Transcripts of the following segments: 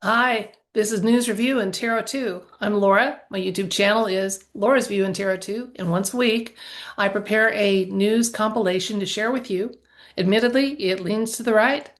Hi, this is News Review and Tarot 2. I'm Laura. My YouTube channel is Laura's View and Tarot 2, and once a week I prepare a news compilation to share with you. Admittedly, it leans to the right,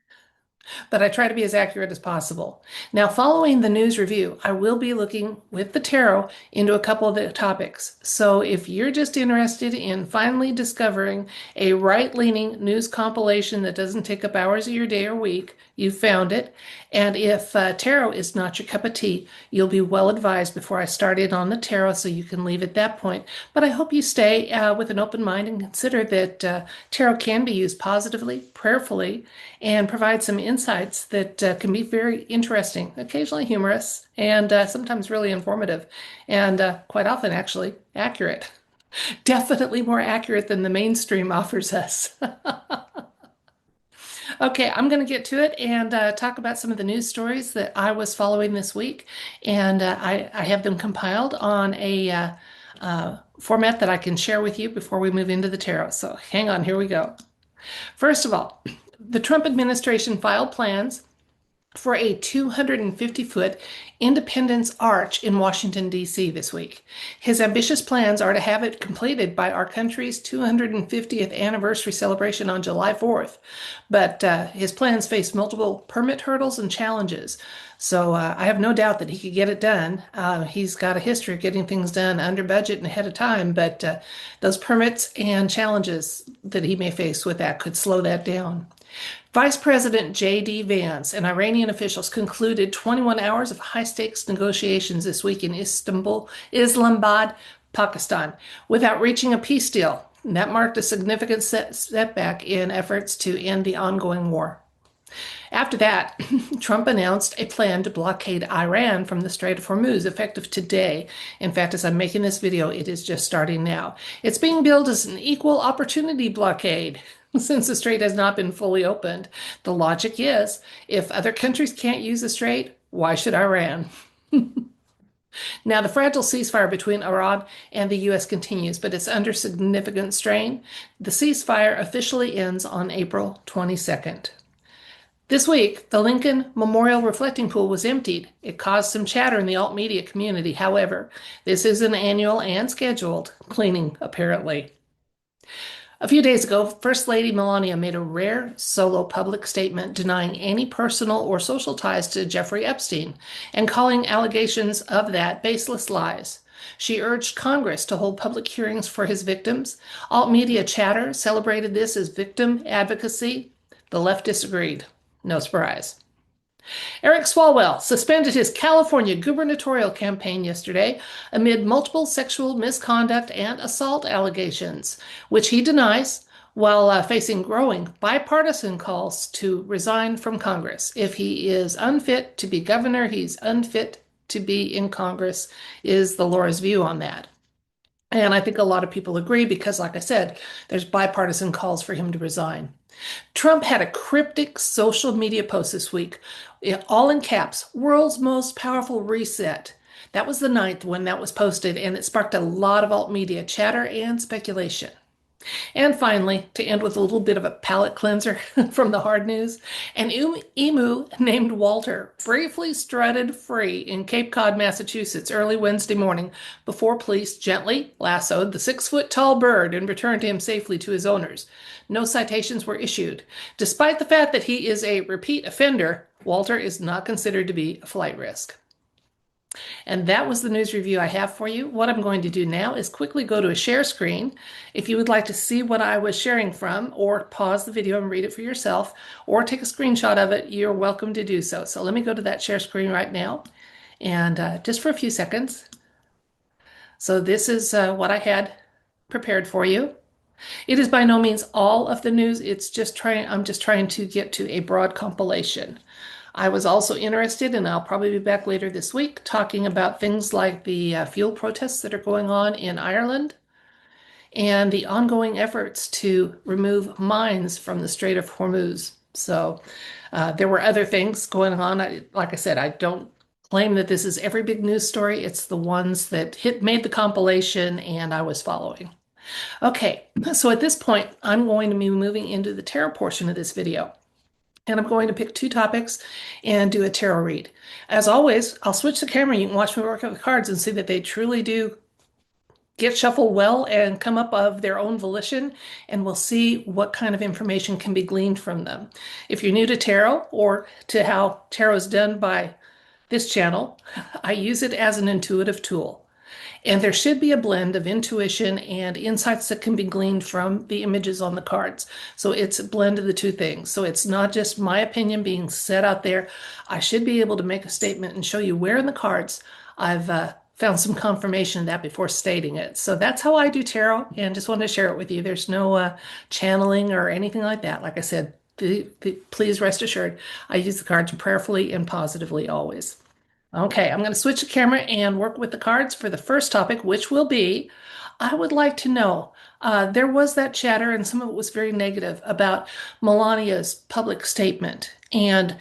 but I try to be as accurate as possible. Now, following the news review, I will be looking with the tarot into a couple of the topics. So if you're just interested in finally discovering a right-leaning news compilation that doesn't take up hours of your day or week, you found it. And if tarot is not your cup of tea, you'll be well advised before I start in on the tarot, so you can leave at that point. But I hope you stay with an open mind and consider that tarot can be used positively, prayerfully, and provide some insights that can be very interesting, occasionally humorous, and sometimes really informative, and quite often actually accurate. Definitely more accurate than the mainstream offers us. Okay, I'm going to get to it and talk about some of the news stories that I was following this week. And I have them compiled on a format that I can share with you before we move into the tarot. So hang on, here we go. First of all, the Trump administration filed plans for a 250-foot Independence Arch in Washington, D.C. this week. His ambitious plans are to have it completed by our country's 250th anniversary celebration on July 4th. But his plans face multiple permit hurdles and challenges. So I have no doubt that he could get it done. He's got a history of getting things done under budget and ahead of time, but those permits and challenges that he may face with that could slow that down. Vice President J.D. Vance and Iranian officials concluded 21 hours of high-stakes negotiations this week in Islamabad, Pakistan, without reaching a peace deal. And that marked a significant setback in efforts to end the ongoing war. After that, Trump announced a plan to blockade Iran from the Strait of Hormuz, effective today. In fact, as I'm making this video, it is just starting now. It's being billed as an equal opportunity blockade. Since the strait has not been fully opened, the logic is if other countries can't use the strait, why should Iran? Now, the fragile ceasefire between Iran and the U.S. continues, but it's under significant strain. The ceasefire officially ends on April 22nd. This week, the Lincoln Memorial Reflecting Pool was emptied. It caused some chatter in the alt media community. However, this is an annual and scheduled cleaning, apparently. A few days ago, First Lady Melania made a rare solo public statement denying any personal or social ties to Jeffrey Epstein and calling allegations of that baseless lies. She urged Congress to hold public hearings for his victims. Alt media chatter celebrated this as victim advocacy. The left disagreed. No surprise. Eric Swalwell suspended his California gubernatorial campaign yesterday amid multiple sexual misconduct and assault allegations, which he denies while facing growing bipartisan calls to resign from Congress. If he is unfit to be governor, he's unfit to be in Congress, is the Laura's view on that. And I think a lot of people agree because, like I said, there's bipartisan calls for him to resign. Trump had a cryptic social media post this week, all in caps, world's most powerful reset. That was the 9th when that was posted, and it sparked a lot of alt media chatter and speculation. And finally, to end with a little bit of a palate cleanser from the hard news, an emu named Walter briefly strutted free in Cape Cod, Massachusetts early Wednesday morning before police gently lassoed the 6-foot tall bird and returned him safely to his owners. No citations were issued. Despite the fact that he is a repeat offender, Walter is not considered to be a flight risk. And that was the news review I have for you. What I'm going to do now is quickly go to a share screen. If you would like to see what I was sharing from, or pause the video and read it for yourself, or take a screenshot of it, you're welcome to do so. So let me go to that share screen right now, and just for a few seconds. So this is what I had prepared for you. It is by no means all of the news. I'm just trying to get to a broad compilation. I was also interested, and I'll probably be back later this week, talking about things like the fuel protests that are going on in Ireland and the ongoing efforts to remove mines from the Strait of Hormuz. So there were other things going on. Like I said, I don't claim that this is every big news story. It's the ones that made the compilation and I was following. Okay, so at this point, I'm going to be moving into the tarot portion of this video. And I'm going to pick two topics and do a tarot read. As always, I'll switch the camera. You can watch me work with the cards and see that they truly do get shuffled well and come up of their own volition, and we'll see what kind of information can be gleaned from them. If you're new to tarot or to how tarot is done by this channel, I use it as an intuitive tool. And there should be a blend of intuition and insights that can be gleaned from the images on the cards. So it's a blend of the two things. So it's not just my opinion being set out there. I should be able to make a statement and show you where in the cards I've found some confirmation of that before stating it. So that's how I do tarot, and just wanted to share it with you. There's no channeling or anything like that. Like I said, please rest assured, I use the cards prayerfully and positively always. Okay, I'm going to switch the camera and work with the cards for the first topic, which will be, I would like to know, there was that chatter, and some of it was very negative about Melania's public statement. And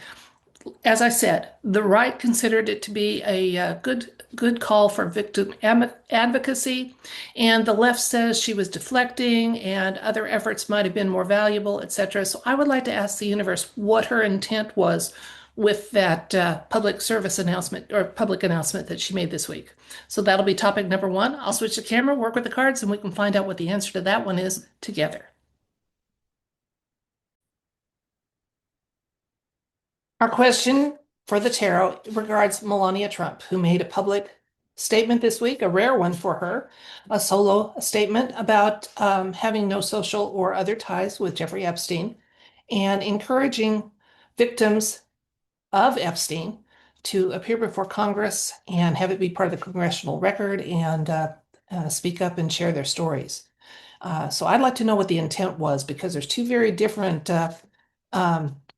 as I said, the right considered it to be a good call for victim advocacy, and the left says she was deflecting and other efforts might have been more valuable, etc. So I would like to ask the universe what her intent was with that public service announcement or public announcement that she made this week. So that'll be topic number one. I'll switch the camera, work with the cards, and we can find out what the answer to that one is together. Our question for the tarot regards Melania Trump, who made a public statement this week, a rare one for her, a solo statement about having no social or other ties with Jeffrey Epstein and encouraging victims of Epstein to appear before Congress and have it be part of the congressional record and speak up and share their stories. So I'd like to know what the intent was, because there's two very different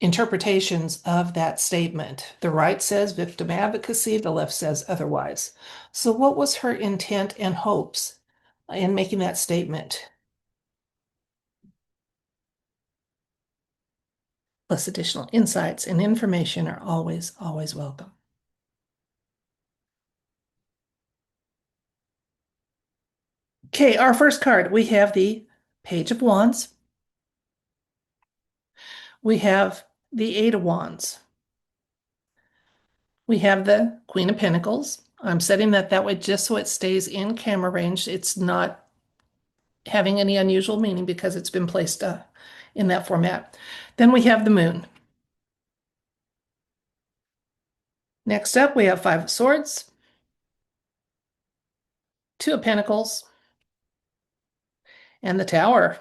interpretations of that statement. The right says victim advocacy, the left says otherwise. So what was her intent and hopes in making that statement? Plus, additional insights and information are always, always welcome. Okay, our first card, we have the Page of Wands. We have the Eight of Wands. We have the Queen of Pentacles. I'm setting that way just so it stays in camera range. It's not having any unusual meaning because it's been placed in that format. Then we have the Moon. Next up, we have Five of Swords, Two of Pentacles, and the Tower.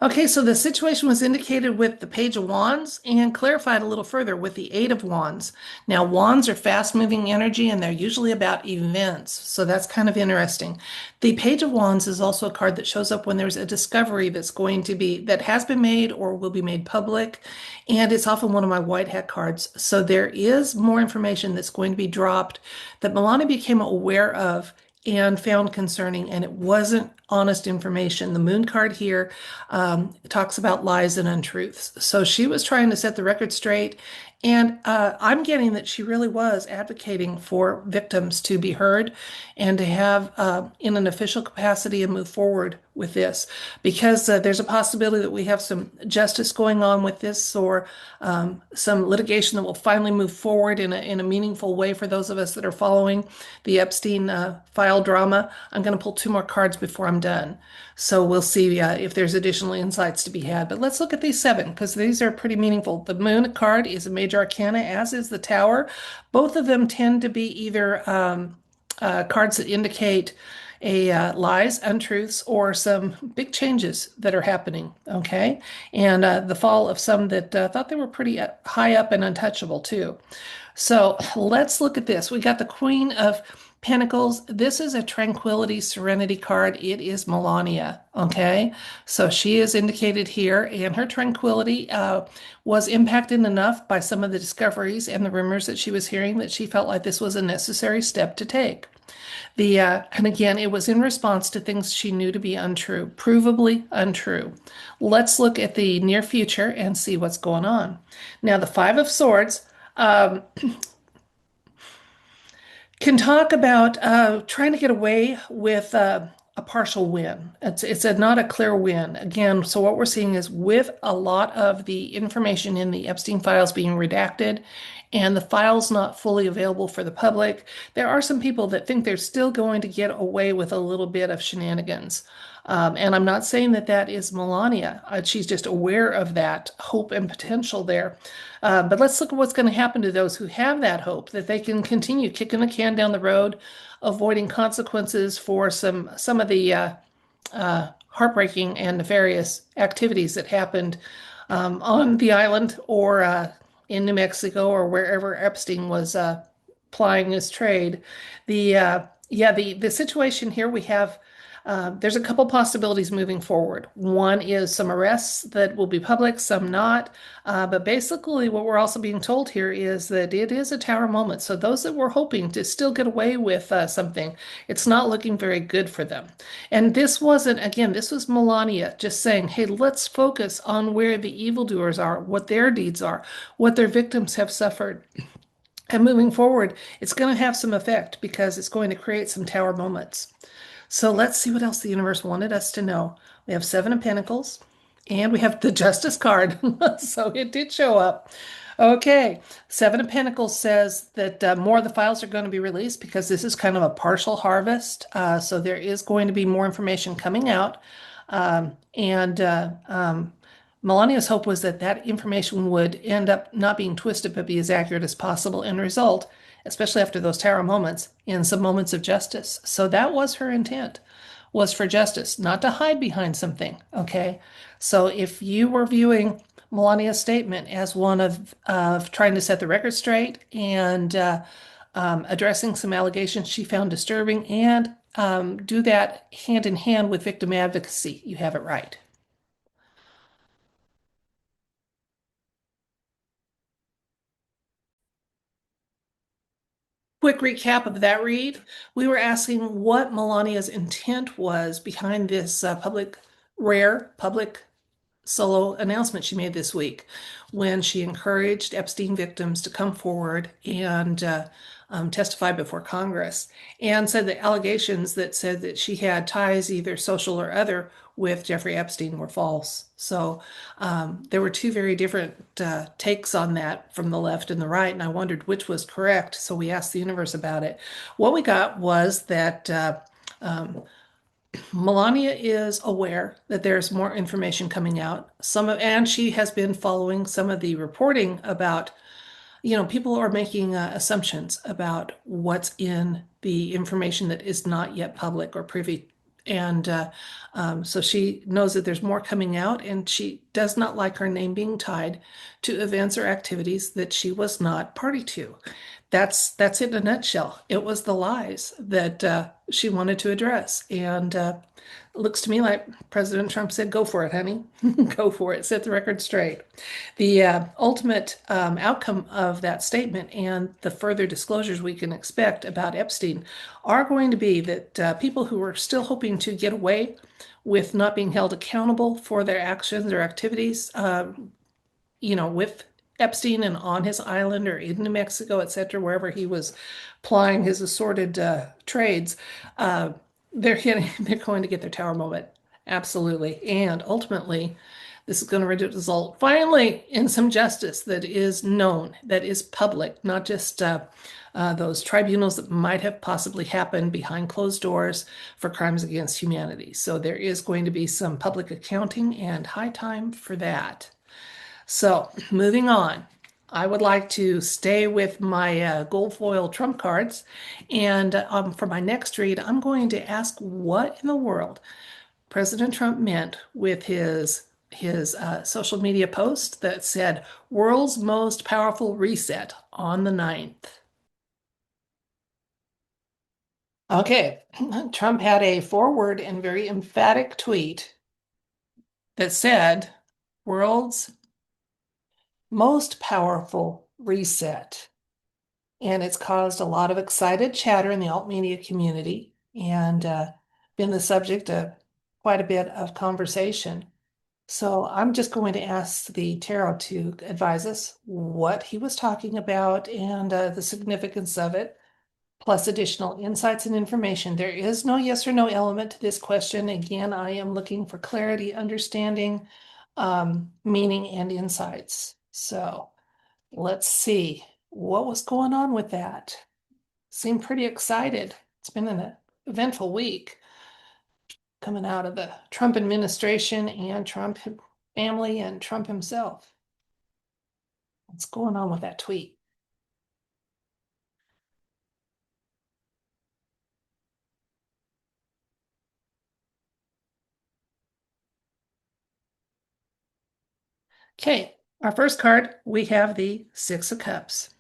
Okay, so the situation was indicated with the Page of Wands and clarified a little further with the Eight of Wands. Now, wands are fast-moving energy and they're usually about events, so that's kind of interesting. The Page of Wands is also a card that shows up when there's a discovery that has been made or will be made public, and it's often one of my white hat cards. So there is more information that's going to be dropped that Melania became aware of and found concerning, and it wasn't honest information. The Moon card here talks about lies and untruths. So she was trying to set the record straight, and I'm getting that she really was advocating for victims to be heard and to have in an official capacity and move forward with this, because there's a possibility that we have some justice going on with this, or some litigation that will finally move forward in a meaningful way for those of us that are following the Epstein file drama. I'm going to pull two more cards before I'm done. So we'll see if there's additional insights to be had. But let's look at these seven, because these are pretty meaningful. The Moon card is a major arcana, as is the Tower. Both of them tend to be either cards that indicate lies, untruths, or some big changes that are happening, okay? And the fall of some that thought they were pretty high up and untouchable too. So let's look at this. We got the Queen of Pentacles. This is a tranquility, serenity card. It is Melania, okay? So she is indicated here, and her tranquility was impacted enough by some of the discoveries and the rumors that she was hearing that she felt like this was a necessary step to take. And again, it was in response to things she knew to be untrue, provably untrue. Let's look at the near future and see what's going on. Now, the Five of Swords, Can talk about trying to get away with a partial win. Not a clear win. Again, so what we're seeing is with a lot of the information in the Epstein files being redacted and the files not fully available for the public, there are some people that think they're still going to get away with a little bit of shenanigans. And I'm not saying that that is Melania. She's just aware of that hope and potential there. But let's look at what's going to happen to those who have that hope that they can continue kicking the can down the road, avoiding consequences for some of the heartbreaking and nefarious activities that happened on the island or in New Mexico or wherever Epstein was plying his trade. The situation here we have. There's a couple possibilities moving forward. One is some arrests that will be public, some not. But basically, what we're also being told here is that it is a tower moment. So those that were hoping to still get away with something, it's not looking very good for them. And this wasn't, again, this was Melania just saying, hey, let's focus on where the evildoers are, what their deeds are, what their victims have suffered. And moving forward, it's going to have some effect because it's going to create some tower moments. So let's see what else the universe wanted us to know. We have Seven of Pentacles and we have the Justice card. So it did show up. Okay, Seven of Pentacles says that more of the files are going to be released because this is kind of a partial harvest. So there is going to be more information coming out. And Melania's hope was that that information would end up not being twisted, but be as accurate as possible and result, especially after those tower moments, in some moments of justice. So that was her intent, was for justice, not to hide behind something. Okay. So if you were viewing Melania's statement as one of trying to set the record straight and addressing some allegations she found disturbing and do that hand in hand with victim advocacy, you have it right. Quick recap of that read. We were asking what Melania's intent was behind this rare public solo announcement she made this week when she encouraged Epstein victims to come forward and testify before Congress and said the allegations that said that she had ties, either social or other, with Jeffrey Epstein were false. So there were two very different takes on that from the left and the right, and I wondered which was correct. So we asked the universe about it. What we got was that Melania is aware that there's more information coming out. And she has been following some of the reporting about, people are making assumptions about what's in the information that is not yet public or privy. And so she knows that there's more coming out, and she does not like her name being tied to events or activities that she was not party to. That's it in a nutshell. It was the lies that she wanted to address, and it looks to me like President Trump said, "Go for it, honey, go for it. Set the record straight." The ultimate outcome of that statement and the further disclosures we can expect about Epstein are going to be that people who are still hoping to get away with not being held accountable for their actions or activities, with Epstein and on his island or in New Mexico, et cetera, wherever he was plying his assorted trades, they're going to get their tower moment. Absolutely. And ultimately, this is going to result finally in some justice that is known, that is public, not just those tribunals that might have possibly happened behind closed doors for crimes against humanity. So there is going to be some public accounting and high time for that. So moving on, I would like to stay with my gold foil trump cards. And for my next read, I'm going to ask what in the world President Trump meant with his social media post that said world's most powerful reset on the 9th. Okay, Trump had a forward and very emphatic tweet that said world's most powerful reset. And it's caused a lot of excited chatter in the alt media community and been the subject of quite a bit of conversation. So I'm just going to ask the tarot to advise us what he was talking about and the significance of it. plus additional insights and information. There is no yes or no element to this question. Again, I am looking for clarity, understanding, meaning, and insights. So let's see what was going on with that. Seemed pretty excited. It's been an eventful week coming out of the Trump administration and Trump family and Trump himself. What's going on with that tweet? Okay, our first card, we have the Six of Cups.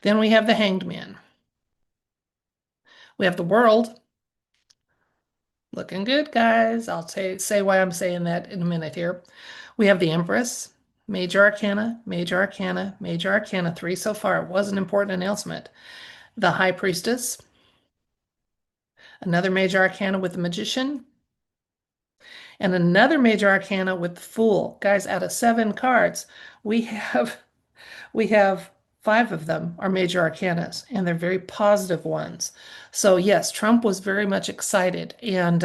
Then we have the Hanged Man. We have the World. Looking good, guys. I'll say why I'm saying that in a minute here. We have the Empress, Major Arcana, Major Arcana, Major Arcana, 3 so far. It was an important announcement. The High Priestess, another Major Arcana with the Magician, and another Major Arcana with the Fool. Guys, out of 7 cards, we have we have 5 of them are major arcanas, and they're very positive ones. So yes, Trump was very much excited and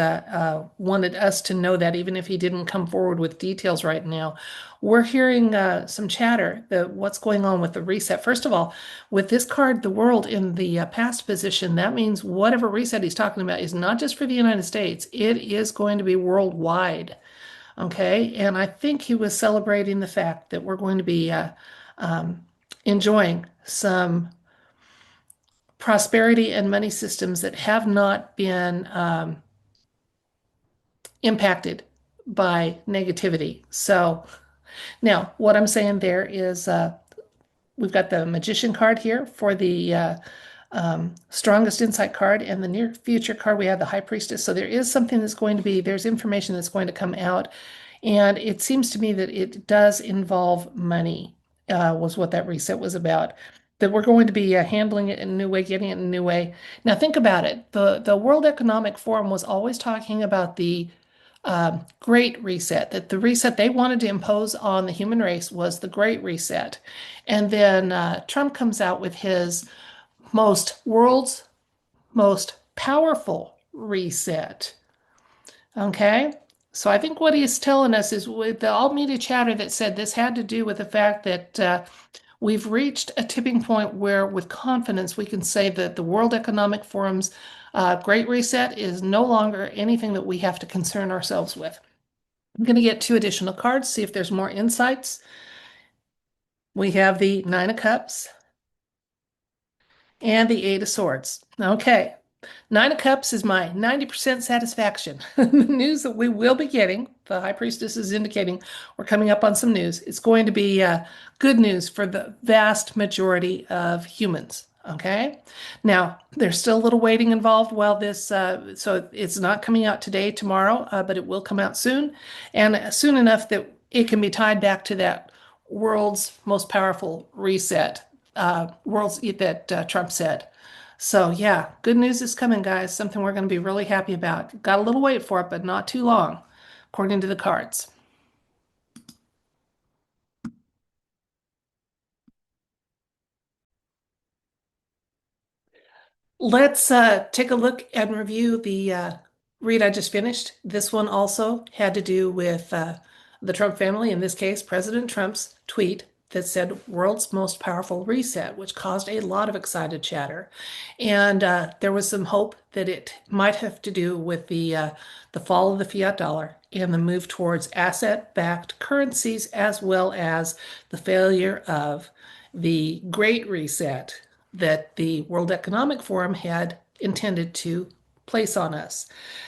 wanted us to know that, even if he didn't come forward with details right now. We're hearing some chatter that what's going on with the reset. First of all, with this card, the world in the past position, that means whatever reset he's talking about is not just for the United States, it is going to be worldwide. Okay, and I think he was celebrating the fact that we're going to be um, enjoying some prosperity and money systems that have not been impacted by negativity. So now what I'm saying there is we've got the Magician card here for the strongest insight card, and the near future card we have the High Priestess. So there is something that's going to be, there's information that's going to come out, and it seems to me that it does involve money, was what that reset was about. That we're going to be handling it in a new way, getting it in a new way. Now think about it. The World Economic Forum was always talking about the Great Reset, that the reset they wanted to impose on the human race was the Great Reset. And then Trump comes out with his world's most powerful reset. Okay. So I think what he's telling us is with the all media chatter that said this had to do with the fact that we've reached a tipping point where, with confidence, we can say that the World Economic Forum's Great Reset is no longer anything that we have to concern ourselves with. I'm going to get 2 additional cards, see if there's more insights. We have the Nine of Cups and the Eight of Swords. Okay. Nine of Cups is my 90% satisfaction. The news that we will be getting, the High Priestess is indicating we're coming up on some news. It's going to be good news for the vast majority of humans. Okay. Now, there's still a little waiting involved while this, so it's not coming out today, tomorrow, but it will come out soon, and soon enough that it can be tied back to that world's most powerful reset, world's that Trump said. So yeah, good news is coming, guys. Something we're going to be really happy about. Got a little wait for it, but not too long, according to the cards. Let's take a look and review the read I just finished. This one also had to do with the Trump family, in this case, President Trump's tweet that said world's most powerful reset, which caused a lot of excited chatter. And there was some hope that it might have to do with the fall of the fiat dollar and the move towards asset-backed currencies, as well as the failure of the Great Reset that the World Economic Forum had intended to place on us.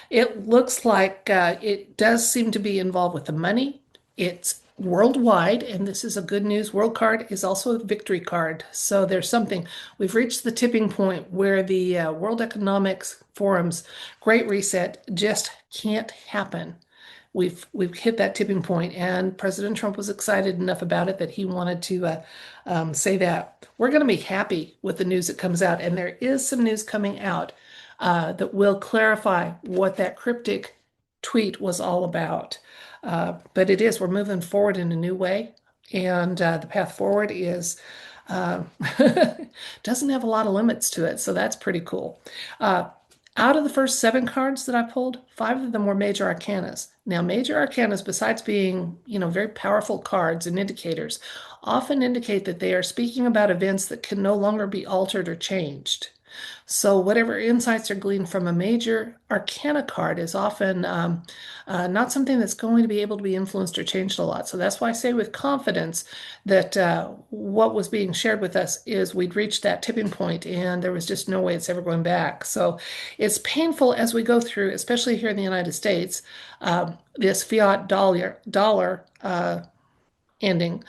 It looks like it does seem to be involved with the money. It's worldwide, and this is a good news. World card is also a victory card. So there's something. We've reached the tipping point where the World Economics Forum's Great Reset just can't happen. We've hit that tipping point, and President Trump was excited enough about it that he wanted to say that. We're going to be happy with the news that comes out, and there is some news coming out that will clarify what that cryptic tweet was all about. But we're moving forward in a new way, and the path forward is Uh, doesn't have a lot of limits to it, so that's pretty cool. Uh, Out of the first seven cards that I pulled, five of them were major arcanas. Now, major arcanas, besides being, very powerful cards and indicators, often indicate that they are speaking about events that can no longer be altered or changed. So, whatever insights are gleaned from a major arcana card is often not something that's going to be able to be influenced or changed a lot. So, that's why I say with confidence that what was being shared with us is we'd reached that tipping point and there was just no way it's ever going back. So, it's painful as we go through, especially here in the United States, this fiat dollar ending.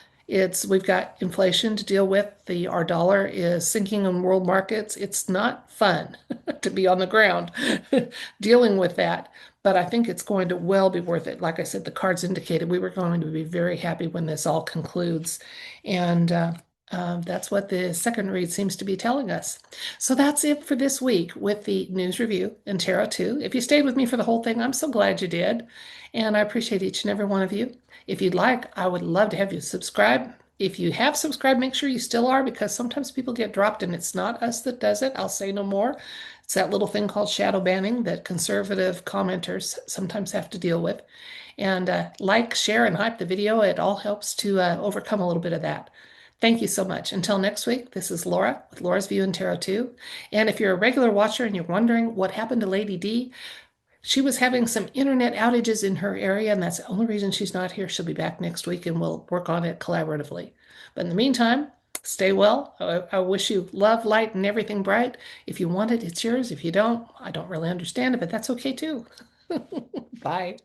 We've got inflation to deal with. Our dollar is sinking in world markets. It's not fun to be on the ground dealing with that, but I think it's going to well be worth it. Like I said, the cards indicated we were going to be very happy when this all concludes, and that's what the second read seems to be telling us. So that's it for this week with the news review and Tarot 2. If you stayed with me for the whole thing, I'm so glad you did, and I appreciate each and every one of you. If you'd like, I would love to have you subscribe. If you have subscribed, make sure you still are because sometimes people get dropped and it's not us that does it. I'll say no more. It's that little thing called shadow banning that conservative commenters sometimes have to deal with. And like, share, and hype the video. It all helps to overcome a little bit of that. Thank you so much. Until next week, this is Laura with Laura's View in Tarot 2. And if you're a regular watcher and you're wondering what happened to Lady D, she was having some internet outages in her area, and that's the only reason she's not here. She'll be back next week and we'll work on it collaboratively. But in the meantime, stay well. I wish you love, light, and everything bright. If you want it, it's yours. If you don't, I don't really understand it, but that's okay too. Bye.